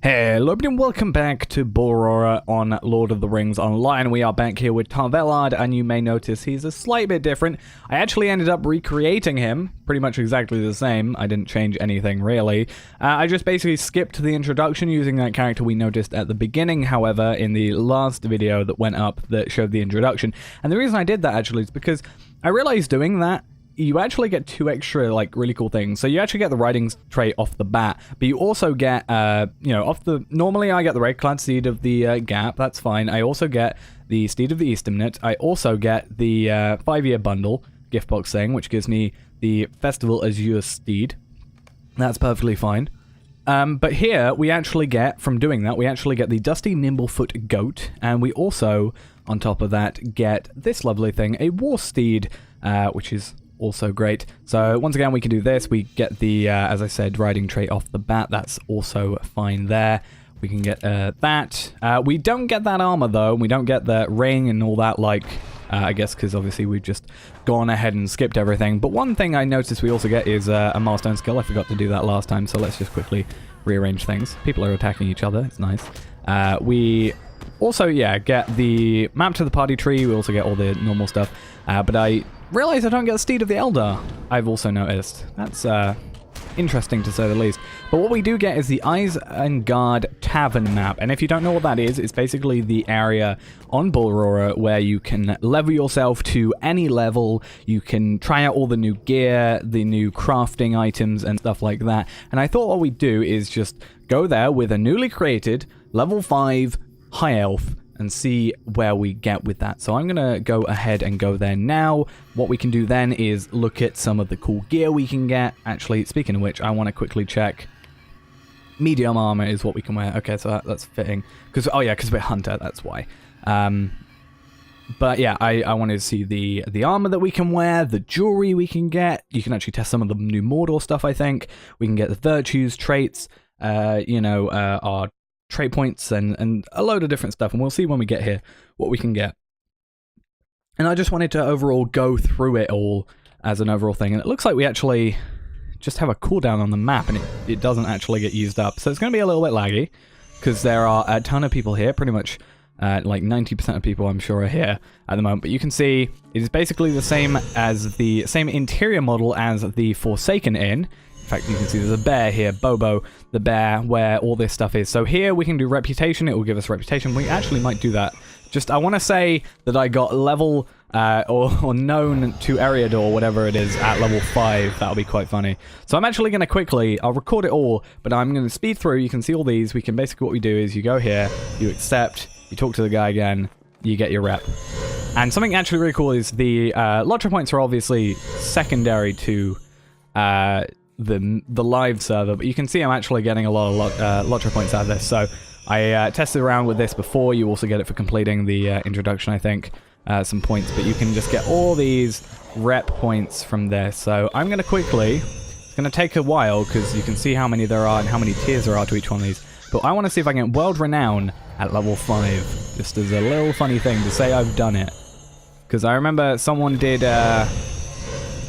Hello everybody and welcome back to Bullroarer on Lord of the Rings Online. We are back here with Tarvelard, and you may notice he's a slight bit different. I actually ended up recreating him, pretty much exactly the same. I didn't change anything really. I just basically skipped the introduction using that character we noticed at the beginning, however, in the last video that went up that showed the introduction. And the reason I did that actually is because I realized doing that, you actually get two extra, like, really cool things. So you actually get the riding trait off the bat, but you also get, normally I get the red-clad steed of the Gap, that's fine. I also get the steed of the Eastemnet. I also get the 5-year bundle gift box thing, which gives me the Festival Azure steed. That's perfectly fine. But here, we actually get, from doing that, we actually get the Dusty Nimblefoot Goat, and we also, on top of that, get this lovely thing, a War Steed, which is also great. So once again, we can do this. We get the, as I said, riding trait off the bat. That's also fine there. We can get that. We don't get that armor, though. We don't get the ring and all that, like, I guess because obviously we've just gone ahead and skipped everything. But one thing I noticed we also get is a milestone skill. I forgot to do that last time, so let's just quickly rearrange things. People are attacking each other. It's nice. We also, yeah, get the map to the party tree. We also get all the normal stuff. But I realize I don't get the Steed of the Elder, I've also noticed. That's interesting to say the least. But what we do get is the Isengard Tavern Map. And if you don't know what that is, it's basically the area on Bullroarer where you can level yourself to any level. You can try out all the new gear, the new crafting items and stuff like that. And I thought what we'd do is just go there with a newly created level 5 High Elf and see where we get with that. So I'm going to go ahead and go there now. What we can do then is look at some of the cool gear we can get. Actually, speaking of which, I want to quickly check. Medium armor is what we can wear. Okay, so that's fitting. Oh yeah, because we're Hunter, that's why. But yeah, I wanted to see the armor that we can wear, the jewelry we can get. You can actually test some of the new Mordor stuff, I think. We can get the virtues, traits, our trait points and a load of different stuff, and we'll see when we get here what we can get. And I just wanted to overall go through it all as an overall thing, and it looks like we actually just have a cooldown on the map, and it doesn't actually get used up, so it's going to be a little bit laggy because there are a ton of people here. Pretty much like 90% of people I'm sure are here at the moment, but you can see it is basically the same as the same interior model as the Forsaken Inn. In fact, you can see there's a bear here, Bobo, the bear, where all this stuff is. So here we can do reputation. It will give us reputation. We actually might do that. Just, I want to say that I got level, or known to Eriador, whatever it is, at level 5. That'll be quite funny. So I'm actually going to quickly, I'll record it all, but I'm going to speed through. You can see all these. We can basically, what we do is you go here, you accept, you talk to the guy again, you get your rep. And something actually really cool is the lottery points are obviously secondary to the live server, but you can see I'm actually getting a lot of lottery points out of this. So I tested around with this before. You also get it for completing the introduction, I think, some points, but you can just get all these rep points from this. So I'm going to quickly, it's going to take a while because you can see how many there are and how many tiers there are to each one of these, but I want to see if I can get World Renown at level 5, just as a little funny thing to say I've done it, because I remember someone did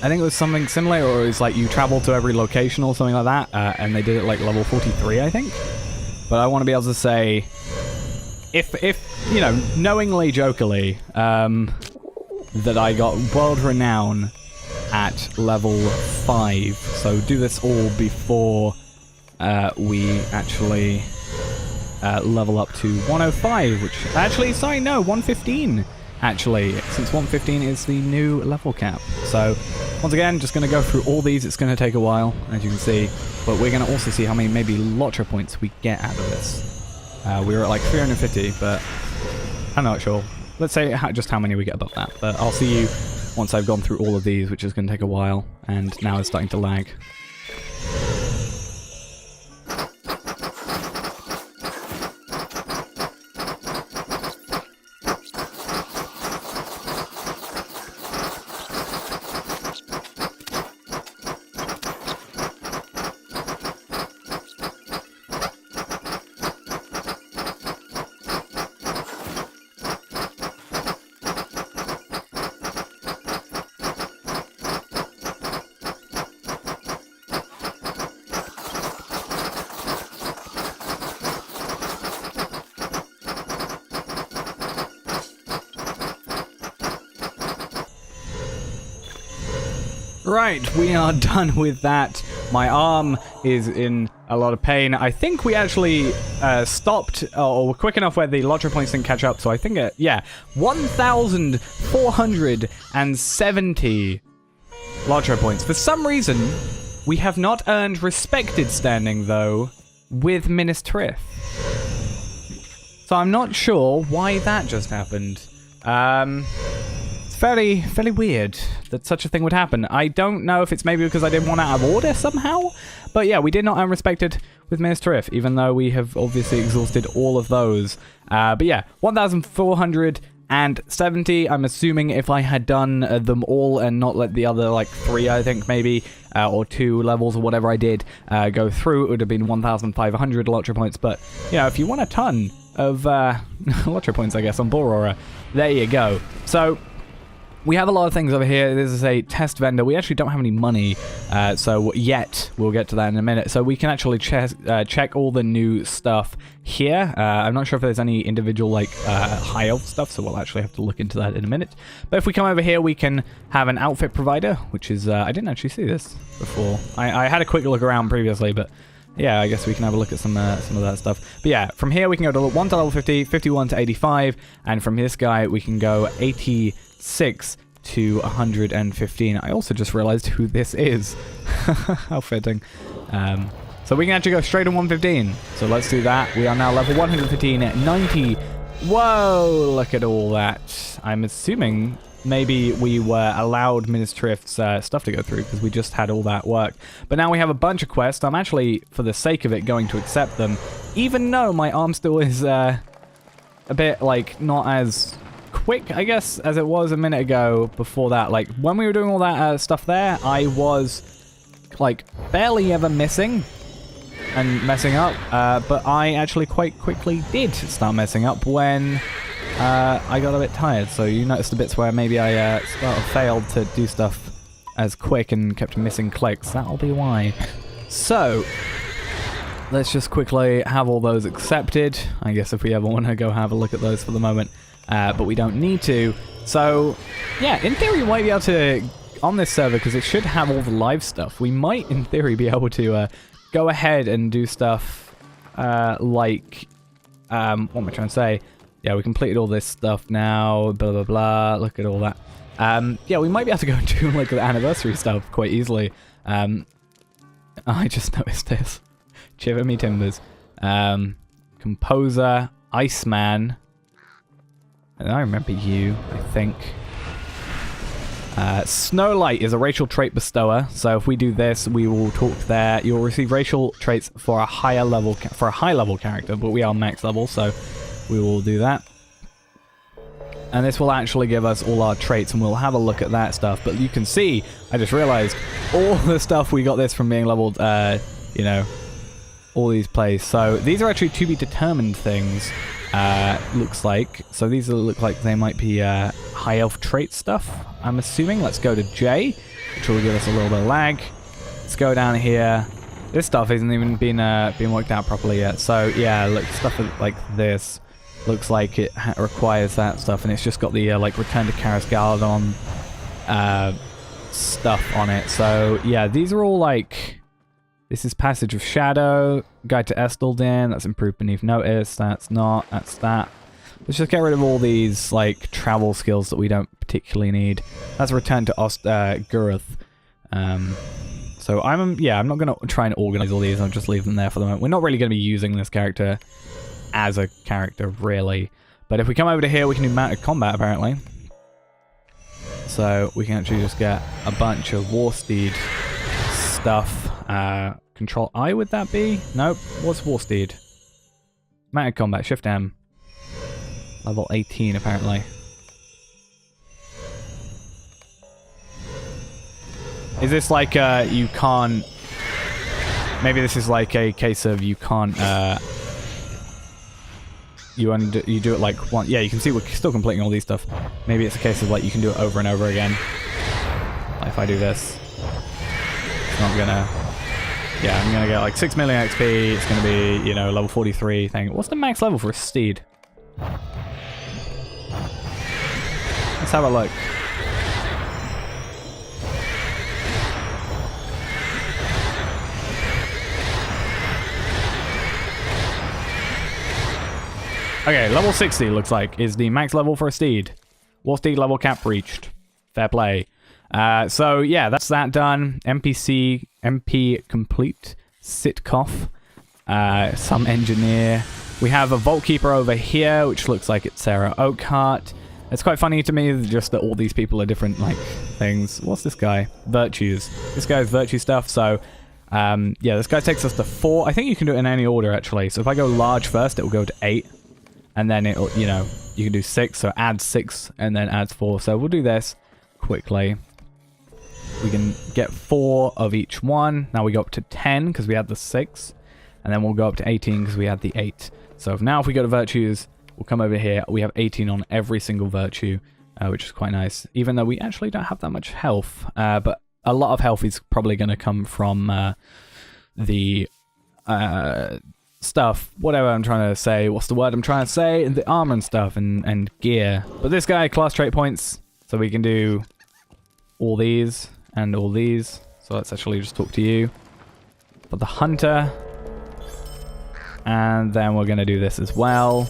I think it was something similar, or it was like you travel to every location or something like that, and they did it like level 43, I think. But I want to be able to say, if you know, knowingly, jokily, that I got World Renown at level 5. So do this all before we actually level up to 105, which actually, sorry, no, 115. Actually, since 115 is the new level cap. So, once again, just going to go through all these. It's going to take a while, as you can see. But we're going to also see how many maybe lottery points we get out of this. We were at like 350, but I'm not sure. Let's say just how many we get above that. But I'll see you once I've gone through all of these, which is going to take a while. And now it's starting to lag. Right, we are done with that. My arm is in a lot of pain. I think we actually stopped, or were quick enough where the lottery points didn't catch up. So I think, yeah, 1,470 lottery points. For some reason, we have not earned respected standing, though, with Minas Tirith. So I'm not sure why that just happened. It's fairly weird that such a thing would happen. I don't know if it's maybe because I did one out of order somehow. But yeah, we did not earn respected with Minas Tirith, even though we have obviously exhausted all of those. But yeah, 1,470. I'm assuming if I had done them all and not let the other, like, 3, I think, maybe, or 2 levels or whatever I did go through, it would have been 1,500 lottery points. But, yeah, if you want a ton of lottery points, I guess, on Bullroarer, there you go. So we have a lot of things over here. This is a test vendor. We actually don't have any money, so yet. We'll get to that in a minute. So we can actually check all the new stuff here. I'm not sure if there's any individual, like, high elf stuff, so we'll actually have to look into that in a minute. But if we come over here, we can have an outfit provider, which is, I didn't actually see this before. I had a quick look around previously, but yeah, I guess we can have a look at some of that stuff. But yeah, from here we can go to 1 to level 50, 51 to 85, and from this guy we can go 86 to 115. I also just realized who this is. How fitting. So we can actually go straight to 115. So let's do that. We are now level 115 at 90. Whoa, look at all that. I'm assuming maybe we were allowed Minas Tirith's stuff to go through because we just had all that work. But now we have a bunch of quests. I'm actually, for the sake of it, going to accept them, even though my arm still is a bit, like, not as quick, I guess, as it was a minute ago before that. Like, when we were doing all that stuff there, I was, like, barely ever missing and messing up, but I actually quite quickly did start messing up when I got a bit tired. So you noticed the bits where maybe I failed to do stuff as quick and kept missing clicks. That'll be why. So let's just quickly have all those accepted. I guess if we ever want to go have a look at those for the moment, but we don't need to. So yeah, in theory we might be able to, on this server, because it should have all the live stuff, we might in theory be able to go ahead and do stuff like, what am I trying to say? Yeah, we completed all this stuff now, blah, blah, blah, look at all that. Yeah, we might be able to go and do, like, the anniversary stuff quite easily. I just noticed this. Chiver me timbers. Composer, Iceman. And I remember you, I think. Snowlight is a racial trait bestower, so if we do this, we will talk there. You'll receive racial traits for a higher level, for a high level character, but we are max level, so we will do that. And this will actually give us all our traits, and we'll have a look at that stuff. But you can see, I just realized, all the stuff we got this from being leveled, you know, all these plays. So these are actually to be determined things, looks like. So these look like they might be high elf trait stuff, I'm assuming. Let's go to J, which will give us a little bit of lag. Let's go down here. This stuff isn't even been worked out properly yet. So yeah, look, stuff like this looks like it requires that stuff, and it's just got the like Return to Karis Galadon stuff on it. So yeah, these are all like, this is Passage of Shadow, Guide to Estelden, that's Improved Beneath Notice, that's not, that's that. Let's just get rid of all these like travel skills that we don't particularly need. That's Return to Gurth. So I'm not going to try and organize all these, I'll just leave them there for the moment. We're not really going to be using this character as a character, really. But if we come over to here, we can do mounted combat, apparently. So we can actually just get a bunch of War Steed stuff. Control I, would that be? Nope. What's War Steed? Mounted combat, Shift M. Level 18, apparently. Is this like you can't... Maybe this is like a case of you can't... You do it like one... Yeah, you can see we're still completing all these stuff. Maybe it's a case of like you can do it over and over again. Like if I do this, it's not gonna... Yeah, I'm gonna get like 6 million XP. It's gonna be, you know, level 43 thing. What's the max level for a steed? Let's have a look. Okay, level 60 looks like is the max level for a steed. War steed level cap reached. Fair play. So yeah, that's that done. MP complete. Sitkoff. Some engineer. We have a vault keeper over here, which looks like it's Sarah Oakhart. It's quite funny to me just that all these people are different, like, things. What's this guy? Virtues. This guy's virtue stuff, so, yeah, this guy takes us to 4. I think you can do it in any order, actually. So if I go large first, it will go to 8. And then it'll, you know, you can do 6, so add 6, and then adds 4. So we'll do this quickly. We can get 4 of each one. Now we go up to 10, because we had the 6. And then we'll go up to 18, because we had the 8. So now if we go to virtues... We'll come over here. We have 18 on every single virtue, which is quite nice. Even though we actually don't have that much health. But a lot of health is probably going to come from the stuff. Whatever I'm trying to say. What's the word I'm trying to say? The armor and stuff and gear. But this guy, class trait points. So we can do all these and all these. So let's actually just talk to you. For the hunter. And then we're going to do this as well.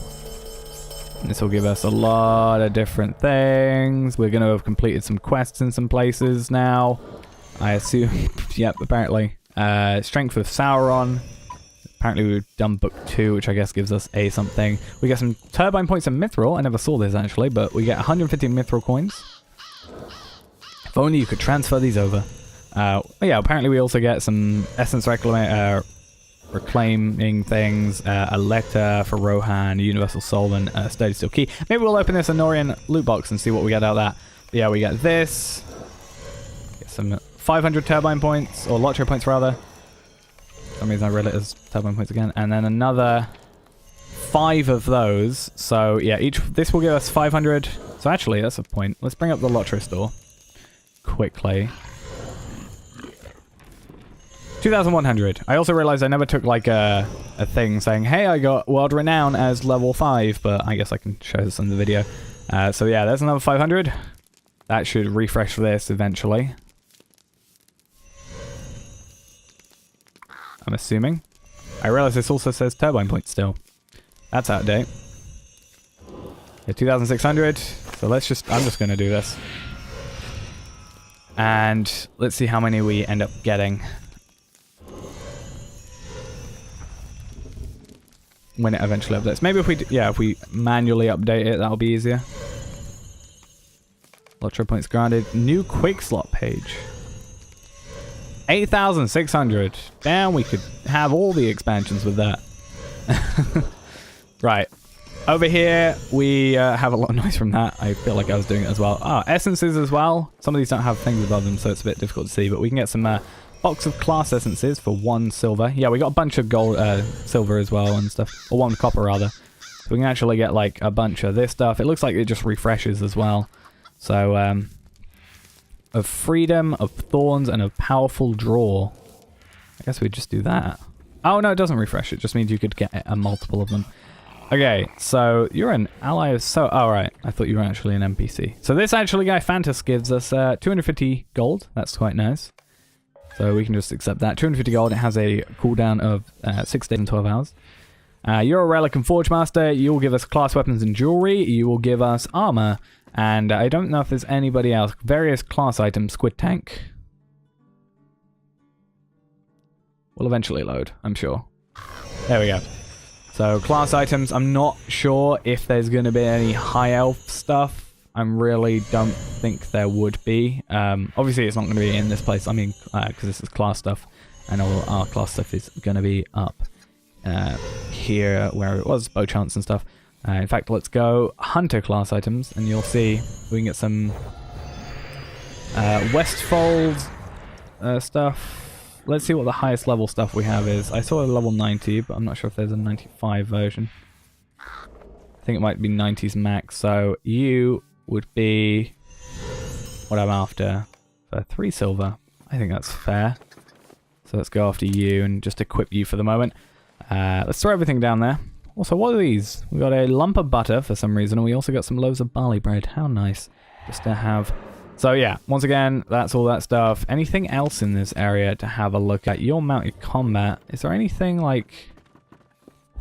This will give us a lot of different things. We're going to have completed some quests in some places now. I assume. Yep, apparently. Strength of Sauron. Apparently we've done book 2, which I guess gives us a something. We get some turbine points and mithril. I never saw this actually, but we get 150 mithril coins. If only you could transfer these over. Yeah, apparently we also get some essence reclaiming things, a letter for Rohan, a universal soul, and a sturdy steel key. Maybe we'll open this Anorian loot box and see what we get out of that. But yeah, we get this. Get some 500 turbine points, or lottery points rather. For some reason I read it as turbine points again. And then another 5 of those. So yeah, this will give us 500. So actually, that's a point. Let's bring up the lottery store quickly. 2,100. I also realized I never took like a thing saying, hey, I got world renown as level 5, but I guess I can show this in the video. So yeah, there's another 500. That should refresh this eventually. I'm assuming. I realize this also says turbine points still. That's out of date. Yeah, 2,600. So I'm just going to do this. And let's see how many we end up getting. When it eventually updates. Maybe if we manually update it, that'll be easier. Lottery points granted. New quick slot page. 8,600. Damn, we could have all the expansions with that. Right. Over here, we have a lot of noise from that. I feel like I was doing it as well. Essences as well. Some of these don't have things above them, so it's a bit difficult to see. But we can get some box of class essences for 1 silver. Yeah, we got a bunch of gold, silver as well and stuff. Or 1 copper, rather. So we can actually get, like, a bunch of this stuff. It looks like it just refreshes as well. So, of freedom, of thorns, and of powerful draw. I guess we'd just do that. Oh, no, it doesn't refresh. It just means you could get a multiple of them. Okay, so you're an ally of... Oh, right. I thought you were actually an NPC. So this actually guy, Fantas, gives us 250 gold. That's quite nice. So we can just accept that. 250 gold. It has a cooldown of 6 days and 12 hours. You're a relic and forge master. You will give us class weapons and jewelry. You will give us armor. And I don't know if there's anybody else. Various class items. Squid tank. Will eventually load, I'm sure. There we go. So class items. I'm not sure if there's going to be any high elf stuff. I really don't think there would be. Obviously, it's not going to be in this place. I mean, because this is class stuff, and all our class stuff is going to be up here where it was, bow chance and stuff. In fact, let's go hunter class items, and you'll see we can get some Westfold stuff. Let's see what the highest level stuff we have is. I saw a level 90, but I'm not sure if there's a 95 version. I think it might be 90s max. So you would be what I'm after for 3 silver. I think that's fair. So let's go after you and just equip you for the moment. Let's throw everything down there. Also, what are these? We got a lump of butter for some reason, and we also got some loaves of barley bread. How nice. Just to have... So yeah, once again, that's all that stuff. Anything else in this area to have a look at? Your mounted combat. Is there anything like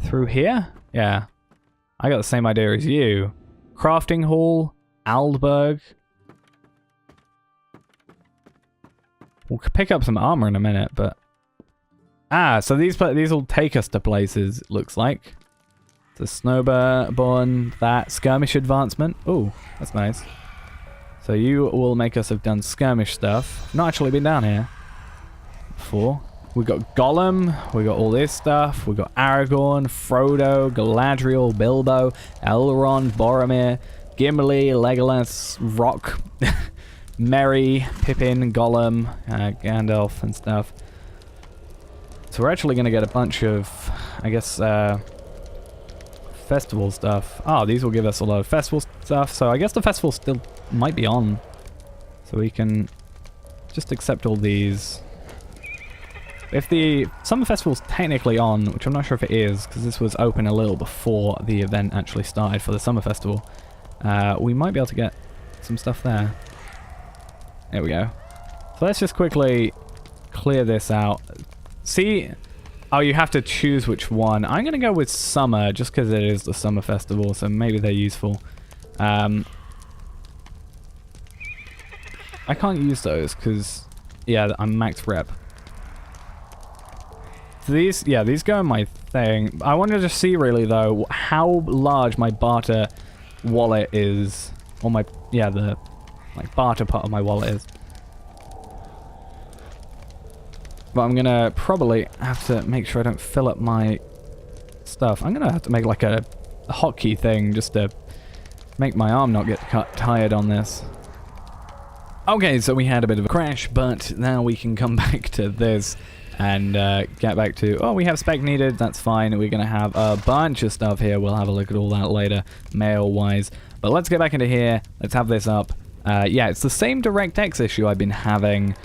through here? Yeah. I got the same idea as you. Crafting Hall, Aldberg. We'll pick up some armor in a minute, but... Ah, so these will take us to places, it looks like. The Snowborn, that Skirmish Advancement. Oh, that's nice. So you will make us have done skirmish stuff. Not actually been down here before. We got Gollum, we got all this stuff. We got Aragorn, Frodo, Galadriel, Bilbo, Elrond, Boromir, Gimli, Legolas, Rock, Merry, Pippin, Gollum, Gandalf and stuff. So we're actually going to get a bunch of, I guess, festival stuff. Oh, these will give us a lot of festival stuff. So I guess the festival still might be on. So we can just accept all these. If the Summer Festival's technically on, which I'm not sure if it is, because this was open a little before the event actually started for the Summer Festival, we might be able to get some stuff there. There we go. So let's just quickly clear this out. See... Oh, you have to choose which one. I'm going to go with Summer, just because it is the Summer Festival, so maybe they're useful. I can't use those, because, yeah, I'm max rep. So these, yeah, these go in my thing. I wanted to see, really, though, how large my barter wallet is. Or my, yeah, the, like, barter part of my wallet is. But I'm gonna probably have to make sure I don't fill up my stuff. I'm gonna have to make like a hotkey thing just to make my arm not get tired on this. Okay, so we had a bit of a crash, but now we can come back to this and get back to, oh, we have spec needed, that's fine. We're gonna have a bunch of stuff here. We'll have a look at all that later, mail-wise. But let's get back into here. Let's have this up. Yeah, it's the same DirectX issue I've been having.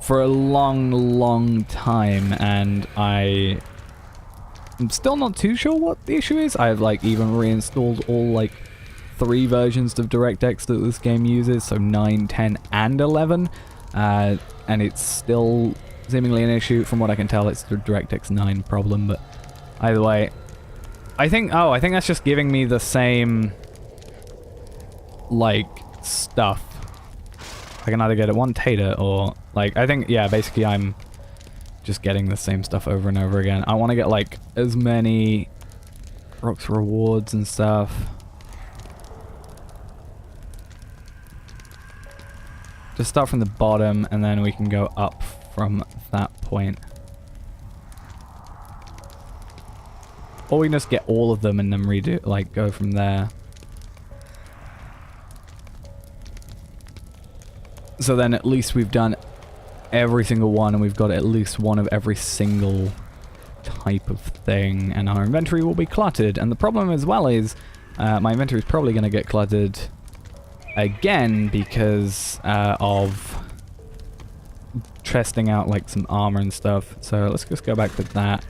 For a long time, and I'm still not too sure what the issue is. I've like even reinstalled all like 3 versions of DirectX that this game uses, so 9, 10, and 11, and it's still seemingly an issue. From what I can tell, it's the DirectX 9 problem, but either way, I think that's just giving me the same like stuff. I can either get it one tater or, like, I think, yeah, basically I'm just getting the same stuff over and over again. I want to get, like, as many Rocks rewards and stuff. Just start from the bottom, and then we can go up from that point. Or we can just get all of them and then redo, like, go from there. So then at least we've done every single one, and we've got at least one of every single type of thing, and our inventory will be cluttered. And the problem as well is my inventory is probably going to get cluttered again because of testing out like some armor and stuff. So let's just go back to that.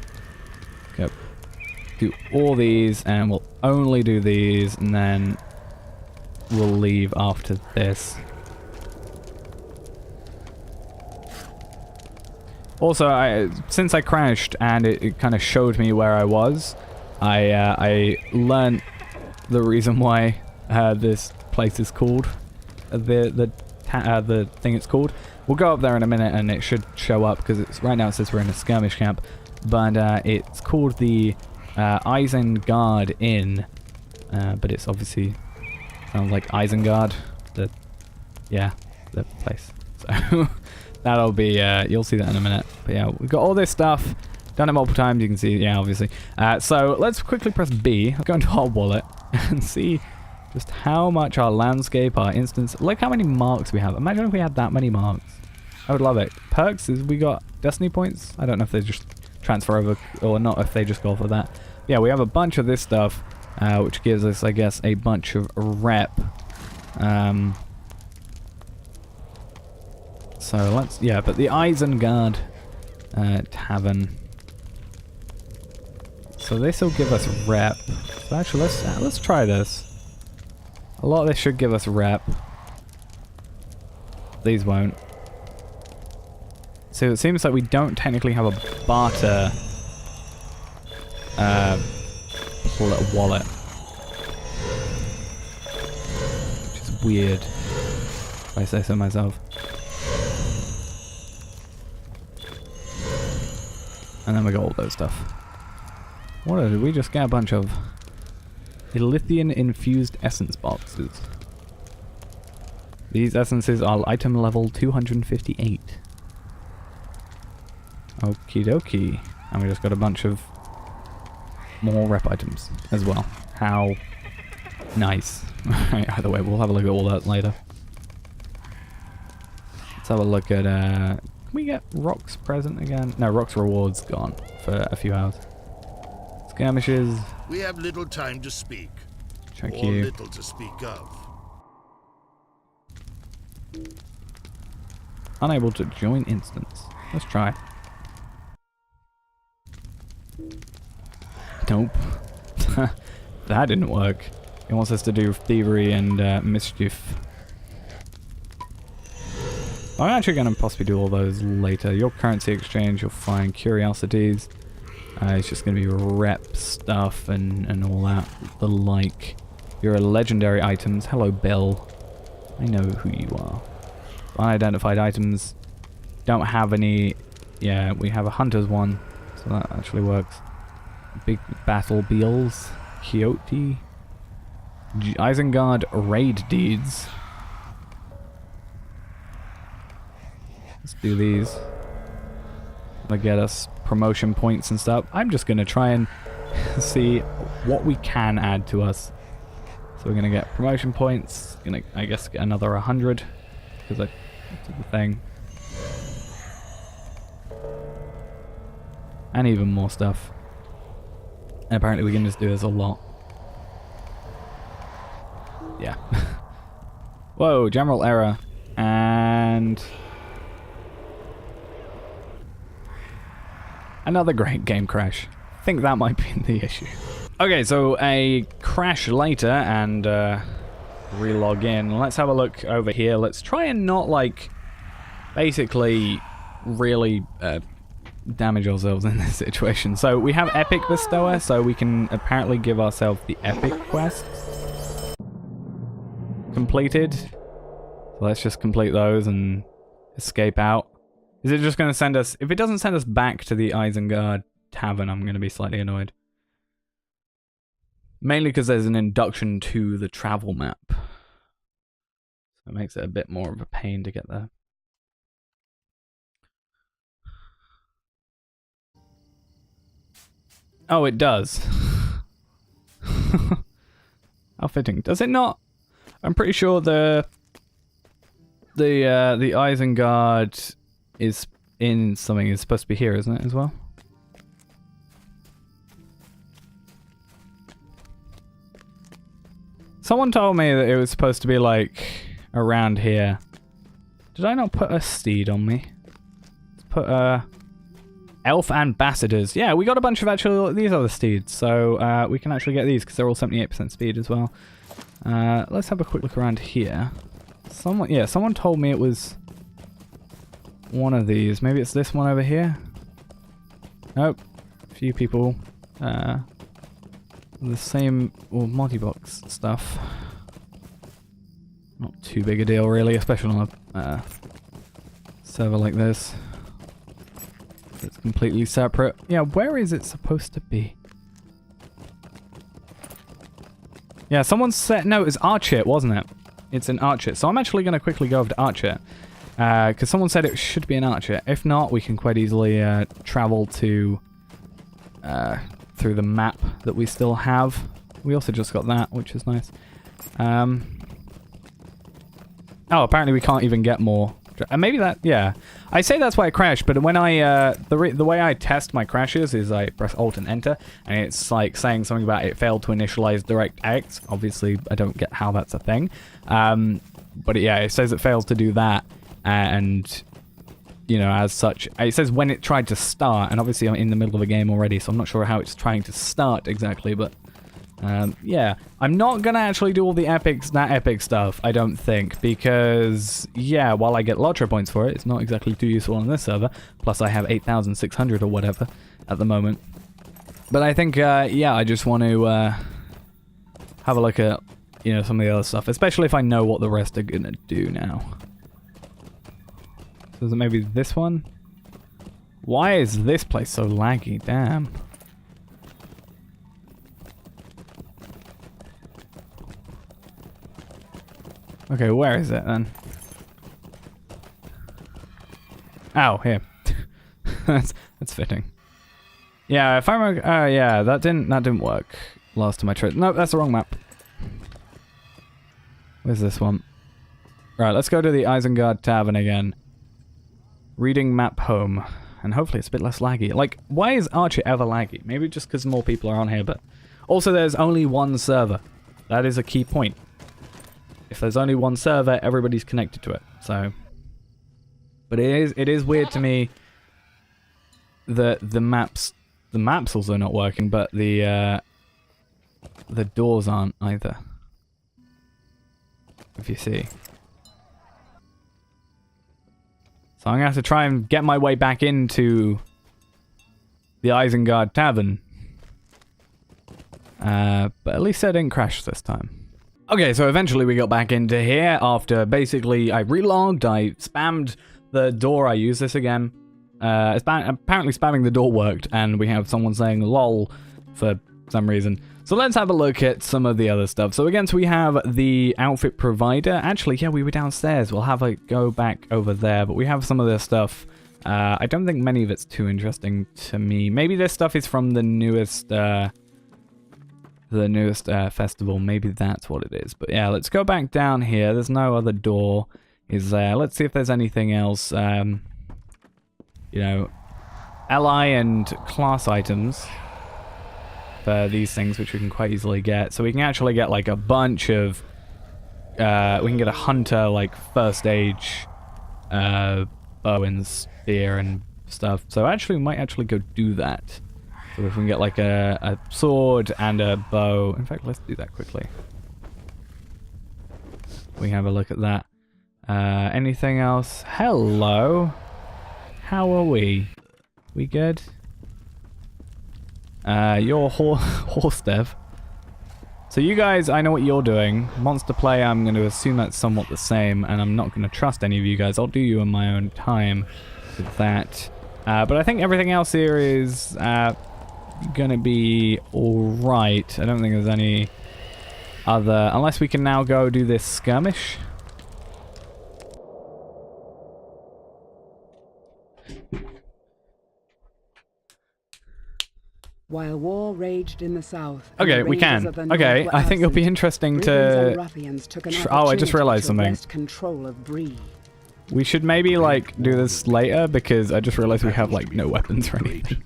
Go do all these, and we'll only do these, and then we'll leave after this. Also, since I crashed and it kind of showed me where I was, I learned the reason why this place is called the thing it's called. We'll go up there in a minute and it should show up because it's right now it says we're in a skirmish camp, but it's called the Isengard Inn, but it's obviously sounds like Isengard, the place. So. That'll be, you'll see that in a minute. But yeah, we've got all this stuff. Done it multiple times, you can see, yeah, obviously. So let's quickly press B, go into our wallet, and see just how much our landscape, our instance, look how many marks we have. Imagine if we had that many marks. I would love it. Perks, is we got destiny points? I don't know if they just transfer over, or not, if they just go for that. Yeah, we have a bunch of this stuff, which gives us, I guess, a bunch of rep. So let's, yeah, but the Isengard Tavern. So this will give us rep. So actually, let's try this. A lot of this should give us rep. These won't. So it seems like we don't technically have a barter call it a wallet. Which is weird, if I say so myself. And then we got all those stuff. What did we just get? A bunch of lithium infused essence boxes. These essences are item level 258. Okie dokie. And we just got a bunch of more rep items as well. How nice. Either way, we'll have a look at all that later. Let's have a look at, can we get Rock's present again? No, Rock's reward's gone for a few hours. Skirmishes. We have little time to speak. Check or you. little to speak of. Unable to join instance. Let's try. Nope. That didn't work. It wants us to do thievery and mischief. I'm actually going to possibly do all those later. Your currency exchange, you'll find curiosities. It's just going to be rep stuff and all that. The like. Your legendary items. Hello, Bill. I know who you are. Unidentified items. Don't have any. Yeah, we have a hunter's one. So that actually works. Big battle beals. Quixote. Isengard raid deeds. Let's do these. That'll get us promotion points and stuff. I'm just going to try and see what we can add to us. So we're going to get promotion points. Going to, I guess, get another 100. Because I did the thing. And even more stuff. And apparently we can just do this a lot. Yeah. Whoa, general error. And another great game crash. I think that might be the issue. Okay, so a crash later and re-log in. Let's have a look over here. Let's try and not, like, basically really damage ourselves in this situation. So we have Epic Bestower, so we can apparently give ourselves the Epic quest. Completed. So let's just complete those and escape out. Is it just going to send us... If it doesn't send us back to the Isengard Tavern, I'm going to be slightly annoyed. Mainly because there's an induction to the travel map. So it makes it a bit more of a pain to get there. Oh, it does. How fitting. Does it not? I'm pretty sure the Isengard is in something is supposed to be here, isn't it, as well? Someone told me that it was supposed to be like around here. Did I not put a steed on me? Let's put elf ambassadors. Yeah, we got a bunch of actually these are the steeds, so we can actually get these because they're all 78% speed as well. Let's have a quick look around here. Someone told me it was one of these. Maybe it's this one over here. Nope. A few people. The same multi-box stuff. Not too big a deal really, especially on a server like this. It's completely separate. Yeah, where is it supposed to be? Yeah, someone said... No, it was Archit, wasn't it? It's an Archit. So I'm actually going to quickly go over to Archit. Because someone said it should be an Archit. If not, we can quite easily travel to... through the map that we still have. We also just got that, which is nice. Oh, apparently we can't even get more. And maybe that, yeah. I say that's why it crashed, but when I, the way I test my crashes is I press Alt and Enter, and it's like saying something about it failed to initialize DirectX. Obviously, I don't get how that's a thing. But yeah, it says it fails to do that, and... You know, as such, it says when it tried to start, and obviously I'm in the middle of a game already, so I'm not sure how it's trying to start exactly, but yeah. I'm not gonna actually do all the that epic stuff, I don't think, because, yeah, while I get Lotro points for it, it's not exactly too useful on this server, plus I have 8,600 or whatever at the moment. But I think, yeah, I just want to have a look at, you know, some of the other stuff, especially if I know what the rest are gonna do now. So is it maybe this one? Why is this place so laggy? Damn. Okay, where is it then? Oh, here. that's fitting. Yeah, if I remember, yeah, that didn't work last time I tried. No, that's the wrong map. Where's this one? Right, let's go to the Isengard Tavern again. Reading map home. And hopefully it's a bit less laggy. Like, why is Archer ever laggy? Maybe just because more people are on here, but... Also, there's only one server. That is a key point. If there's only one server, everybody's connected to it, so... But it is weird to me that the maps also not working, but the doors aren't either. If you see. So I'm gonna have to try and get my way back into the Isengard Tavern. But at least I didn't crash this time. Okay, so eventually we got back into here after basically I relogged, I spammed the door. I used this again. Apparently spamming the door worked, and we have someone saying lol for some reason. So let's have a look at some of the other stuff. So again, so we have the outfit provider. Actually, yeah, we were downstairs. We'll have a go back over there, but we have some of this stuff. I don't think many of it's too interesting to me. Maybe this stuff is from the newest festival. Maybe that's what it is. But yeah, let's go back down here. There's no other door is there. Let's see if there's anything else. You know, ally and class items for these things, which we can quite easily get. So we can actually get like a bunch of we can get a hunter like first age bow and spear and stuff. So actually we might actually go do that. So if we can get like a sword and a bow. In fact, let's do that quickly. We have a look at that. Anything else? Hello. How are we? We good? Your horse dev. So you guys, I know what you're doing. Monster play, I'm going to assume that's somewhat the same, and I'm not going to trust any of you guys. I'll do you in my own time with that. But I think everything else here is going to be alright. I don't think there's any other... Unless we can now go do this skirmish. While war raged in the south. Okay, we can. Okay, I think it'll be interesting to... Oh, I just realized something. We should maybe, like, do this later, because I just realized we have, like, no weapons or anything.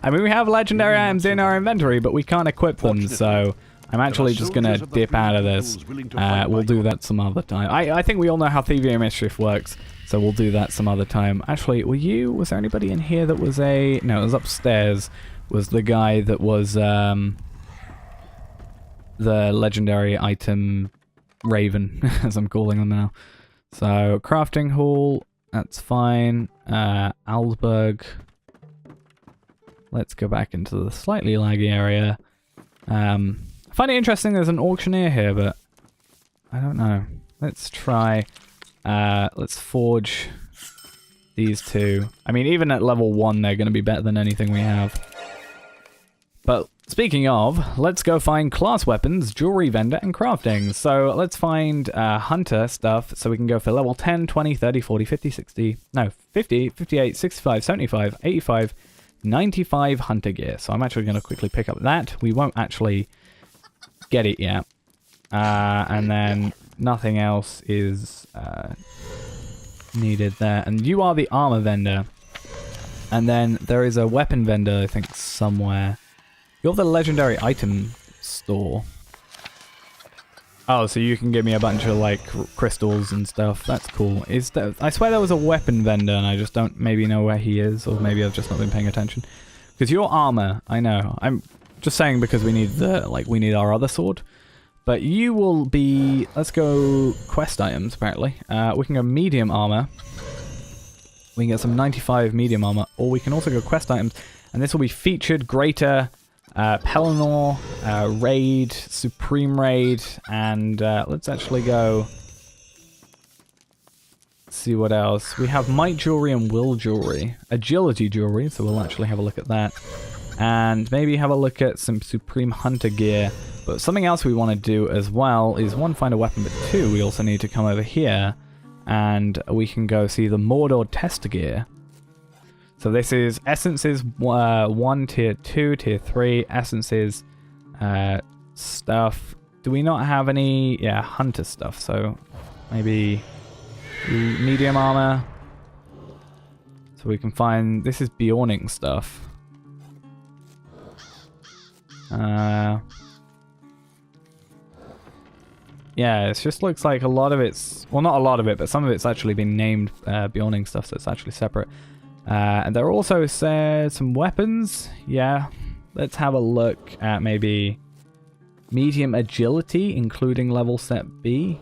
I mean, we have legendary items in our inventory, but we can't equip them, so I'm actually just gonna dip out of this. We'll do that some other time. I think we all know how Thievery and Mischief works, so we'll do that some other time. Actually, was there anybody in here that was a... No, it was upstairs. Was the guy that was the legendary item Raven, as I'm calling them now. So, crafting hall, that's fine. Alsberg. Let's go back into the slightly laggy area. I find it interesting there's an auctioneer here, but I don't know. Let's try. Let's forge these two. I mean, even at level 1, they're going to be better than anything we have. But speaking of, let's go find class weapons, jewelry vendor, and crafting. So let's find hunter stuff so we can go for level 10, 20, 30, 40, 50, 60, no, 50, 58, 65, 75, 85, 95 hunter gear. So I'm actually going to quickly pick up that. We won't actually get it yet. And then nothing else is needed there. And you are the armor vendor. And then there is a weapon vendor, I think, somewhere. You're the legendary item store. Oh, so you can give me a bunch of, like, crystals and stuff. That's cool. I swear there was a weapon vendor, and I just don't maybe know where he is, or maybe I've just not been paying attention. Because your armor, I know. I'm just saying because we need we need our other sword. But you will be... Let's go quest items, apparently. We can go medium armor. We can get some 95 medium armor, or we can also go quest items. And this will be featured greater Pelennor, Raid, Supreme Raid, and let's actually go see what else. We have Might Jewelry and Will Jewelry. Agility Jewelry, so we'll actually have a look at that. And maybe have a look at some Supreme Hunter gear. But something else we want to do as well is, one, find a weapon, but two, we also need to come over here and we can go see the Mordor Tester gear. So this is Essences 1, Tier 2, Tier 3, Essences stuff. Do we not have any, yeah, Hunter stuff, so maybe medium armor. So we can find, this is Bjorning stuff. Yeah, it just looks like a lot of it's, well, not a lot of it, but some of it's actually been named Bjorning stuff, so it's actually separate. And there are also some weapons. Yeah, let's have a look at maybe medium agility, including level set B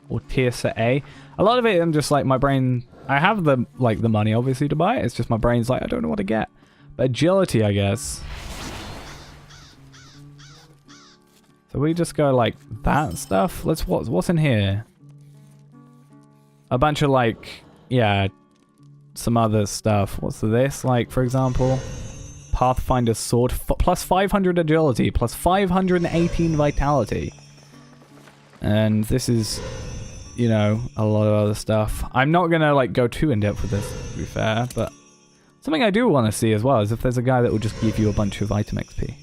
or tier set A. A lot of it, I'm just like, my brain, I have the money obviously to buy it. It's just my brain's like, I don't know what to get. But agility, I guess. So we just go like that stuff. Let's, what's in here? A bunch of like, yeah, some other stuff. What's this? Like, for example, Pathfinder Sword, plus 500 agility, plus 518 vitality. And this is, you know, a lot of other stuff. I'm not gonna like go too in depth with this, to be fair, but something I do want to see as well is if there's a guy that will just give you a bunch of item XP.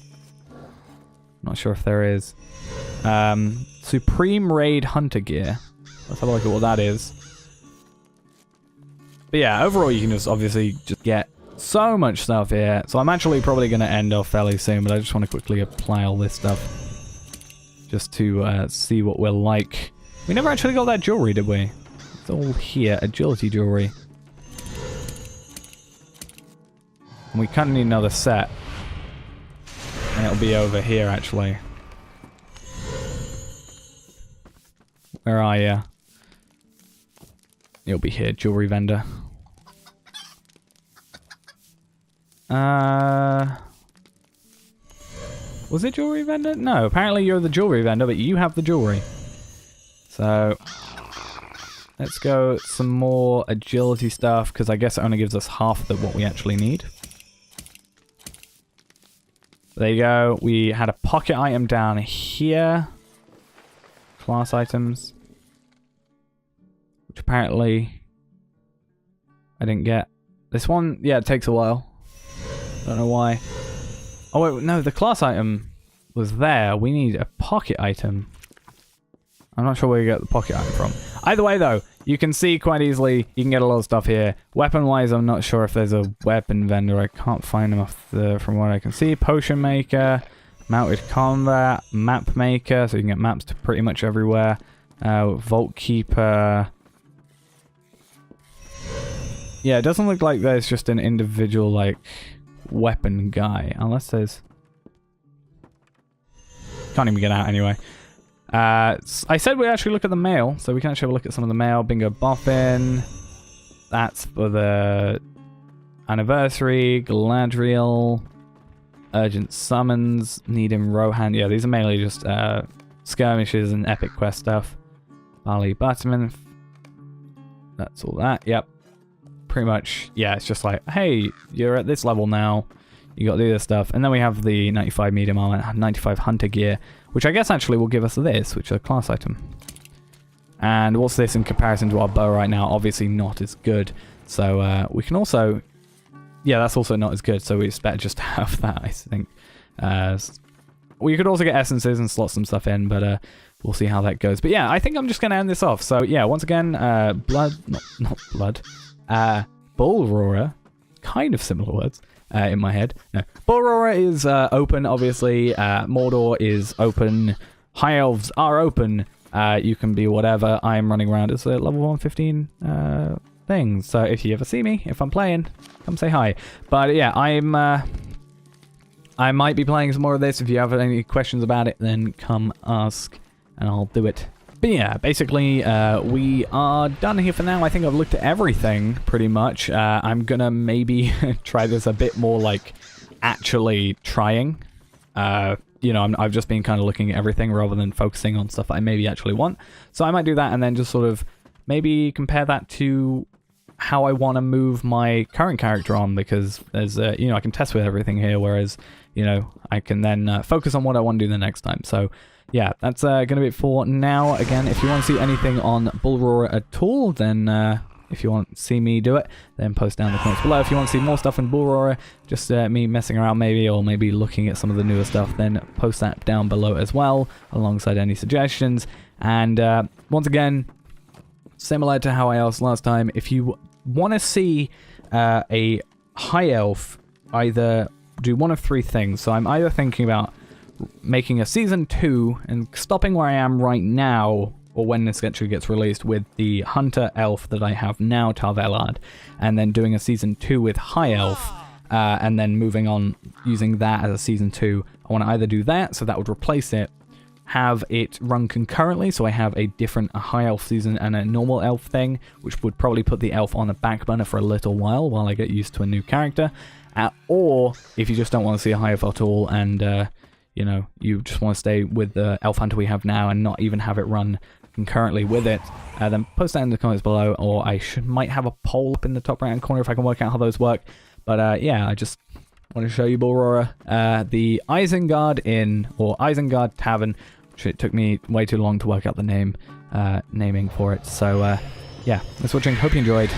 Not sure if there is. Supreme Raid Hunter gear. Let's have a look at what that is. But yeah, overall you can just obviously just get so much stuff here. So I'm actually probably going to end off fairly soon, but I just want to quickly apply all this stuff. Just to see what we're like. We never actually got that jewelry, did we? It's all here. Agility jewelry. And we kind of need another set. And it'll be over here, actually. Where are you? You'll be here, jewelry vendor. Was it jewelry vendor? No, apparently you're the jewelry vendor, but you have the jewelry. So, let's go some more agility stuff, because I guess it only gives us half of what we actually need. There you go. We had a pocket item down here. Class items. Which apparently I didn't get. This one, yeah, it takes a while. Don't know why. Oh wait, no, the class item was there. We need a pocket item. I'm not sure where you get the pocket item from. Either way though, you can see quite easily, you can get a lot of stuff here. Weapon-wise, I'm not sure if there's a weapon vendor. I can't find them from what I can see. Potion maker, mounted combat, map maker, so you can get maps to pretty much everywhere. Vault keeper. Yeah, it doesn't look like there's just an individual, like, weapon guy. Unless there's... Can't even get out anyway. I said we actually look at the mail, so we can actually have a look at some of the mail. Bingo Boffin. That's for the anniversary. Galadriel. Urgent summons. Needham Rohan. Yeah, these are mainly just skirmishes and epic quest stuff. Barley Butterman. That's all that. Yep. Pretty much, yeah, it's just like, hey, you're at this level now. You got to do this stuff. And then we have the 95 medium armor, 95 hunter gear, which I guess actually will give us this, which is a class item. And what's this in comparison to our bow right now? Obviously not as good. So we can also... Yeah, that's also not as good, so it's better just to have that, I think. We could also get essences and slot some stuff in, but we'll see how that goes. But yeah, I think I'm just going to end this off. So yeah, once again, not blood. Bullroarer. Kind of similar words. In my head. No. Bullroarer is open, obviously. Mordor is open. High Elves are open. You can be whatever. I am running around as a level 115 thing. So if you ever see me, if I'm playing, come say hi. But yeah, I might be playing some more of this. If you have any questions about it, then come ask and I'll do it. But yeah, basically, we are done here for now. I think I've looked at everything, pretty much. I'm gonna maybe try this a bit more, like, actually trying. You know, I've just been kind of looking at everything rather than focusing on stuff I maybe actually want. So I might do that and then just sort of maybe compare that to how I want to move my current character on, because there's, you know, I can test with everything here, whereas, you know, I can then focus on what I want to do the next time. So yeah, that's going to be it for now. Again, if you want to see anything on Bullroarer at all, then if you want to see me do it, then post down in the comments below. If you want to see more stuff in Bullroarer, just me messing around maybe, or maybe looking at some of the newer stuff, then post that down below as well, alongside any suggestions. And once again, similar to how I asked last time, if you want to see a high elf either do one of three things. So I'm either thinking about making a season 2 and stopping where I am right now, or when this actually gets released, with the hunter elf that I have now, Tarvelard, and then doing a season 2 with high elf, and then moving on using that as a season 2. I want to either do that, so that would replace it, have it run concurrently, so I have a different high elf season and a normal elf thing, which would probably put the elf on the back burner for a little while I get used to a new character. Or if you just don't want to see a high elf at all, and you know, you just want to stay with the elf hunter we have now and not even have it run concurrently with it, then post that in the comments below, or I might have a poll up in the top right hand corner if I can work out how those work. But yeah, I just want to show you Bullroarer, the Isengard Inn, or Isengard Tavern, which it took me way too long to work out the naming for it. So yeah, thanks for watching, hope you enjoyed,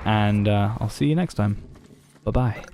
and I'll see you next time. Bye bye.